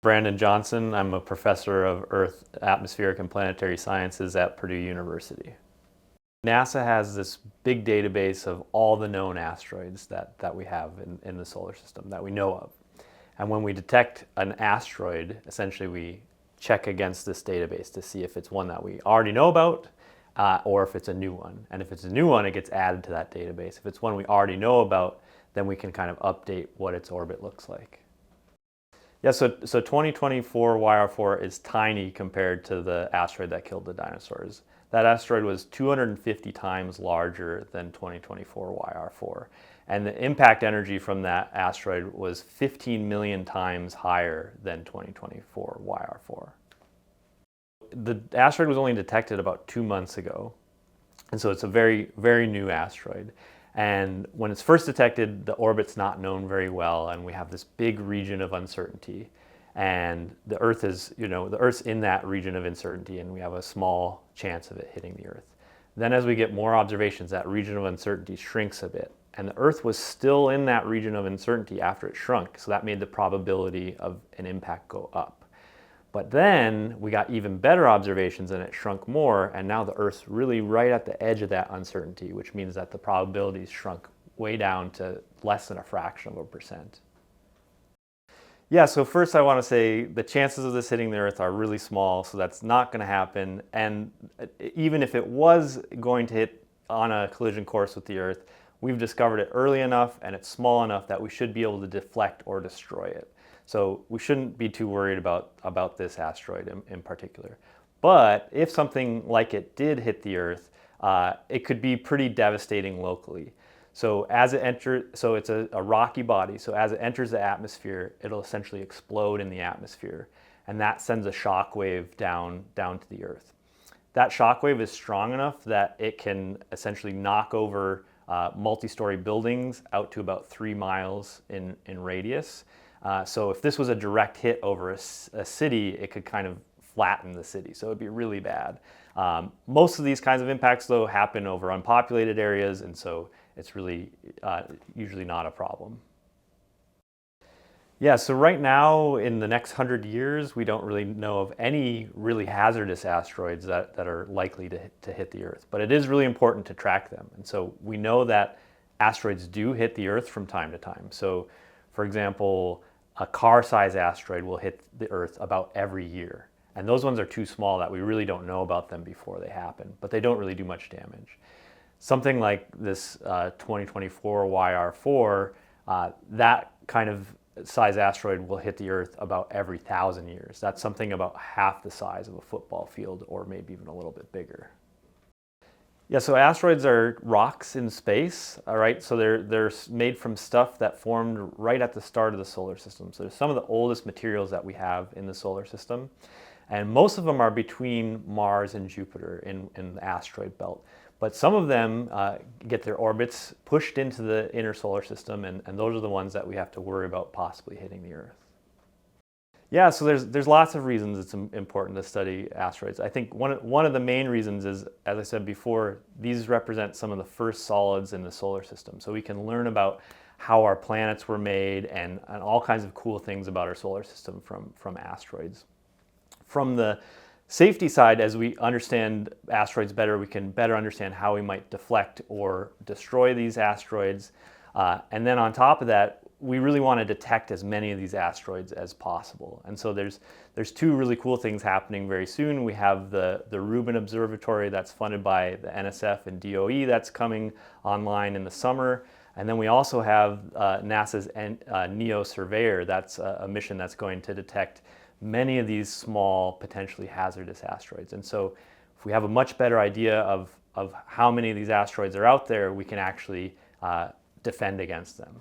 Brandon Johnson. I'm a professor of Earth, Atmospheric, and Planetary Sciences at Purdue University. NASA has this big database of all the known asteroids that we have in the solar system that we know of. And when we detect an asteroid, essentially we check against this database to see if it's one that we already know about or if it's a new one. And if it's a new one, it gets added to that database. If it's one we already know about, then we can kind of update what its orbit looks like. Yeah, so 2024 YR4 is tiny compared to the asteroid that killed the dinosaurs. That asteroid was 250 times larger than 2024 YR4. And the impact energy from that asteroid was 15 million times higher than 2024 YR4. The asteroid was only detected about 2 months ago. And so it's a very, very new asteroid. And when it's first detected, the orbit's not known very well, and we have this big region of uncertainty. And the Earth is, the Earth's in that region of uncertainty, and we have a small chance of it hitting the Earth. Then as we get more observations, that region of uncertainty shrinks a bit. And the Earth was still in that region of uncertainty after it shrunk, so that made the probability of an impact go up. But then we got even better observations and it shrunk more, and now the Earth's really right at the edge of that uncertainty, which means that the probabilities shrunk way down to less than a fraction of a percent. Yeah, so first I want to say the chances of this hitting the Earth are really small, so that's not going to happen. And even if it was going to hit on a collision course with the Earth, we've discovered it early enough and it's small enough that we should be able to deflect or destroy it. So we shouldn't be too worried about this asteroid in particular. But if something like it did hit the Earth, it could be pretty devastating locally. So as it enters, so it's a rocky body, so as it enters the atmosphere, it'll essentially explode in the atmosphere. And that sends a shock wave down to the Earth. That shock wave is strong enough that it can essentially knock over multi-story buildings out to about 3 miles in radius. So if this was a direct hit over a city, it could kind of flatten the city. So it'd be really bad. Most of these kinds of impacts, though, happen over unpopulated areas, and so it's really usually not a problem. Yeah, so right now, in the next 100 years, we don't really know of any really hazardous asteroids that are likely to hit the Earth. But it is really important to track them. And so we know that asteroids do hit the Earth from time to time. So, for example, a car-sized asteroid will hit the Earth about every year. And those ones are too small that we really don't know about them before they happen, but they don't really do much damage. Something like this 2024 YR4, that kind of size asteroid will hit the Earth about every 1,000 years. That's something about half the size of a football field, or maybe even a little bit bigger. Yeah, so asteroids are rocks in space, all right? So they're made from stuff that formed right at the start of the solar system. So they're some of the oldest materials that we have in the solar system. And most of them are between Mars and Jupiter in the asteroid belt. But some of them get their orbits pushed into the inner solar system, and those are the ones that we have to worry about possibly hitting the Earth. Yeah, so there's lots of reasons it's important to study asteroids. I think one of the main reasons is, as I said before, these represent some of the first solids in the solar system. So we can learn about how our planets were made and all kinds of cool things about our solar system from asteroids. From the safety side, as we understand asteroids better, we can better understand how we might deflect or destroy these asteroids. And then on top of that, we really want to detect as many of these asteroids as possible. And so there's two really cool things happening very soon. We have the Rubin Observatory that's funded by the NSF and DOE that's coming online in the summer. And then we also have NASA's NEO Surveyor. That's a mission that's going to detect many of these small, potentially hazardous asteroids. And so if we have a much better idea of how many of these asteroids are out there, we can actually defend against them.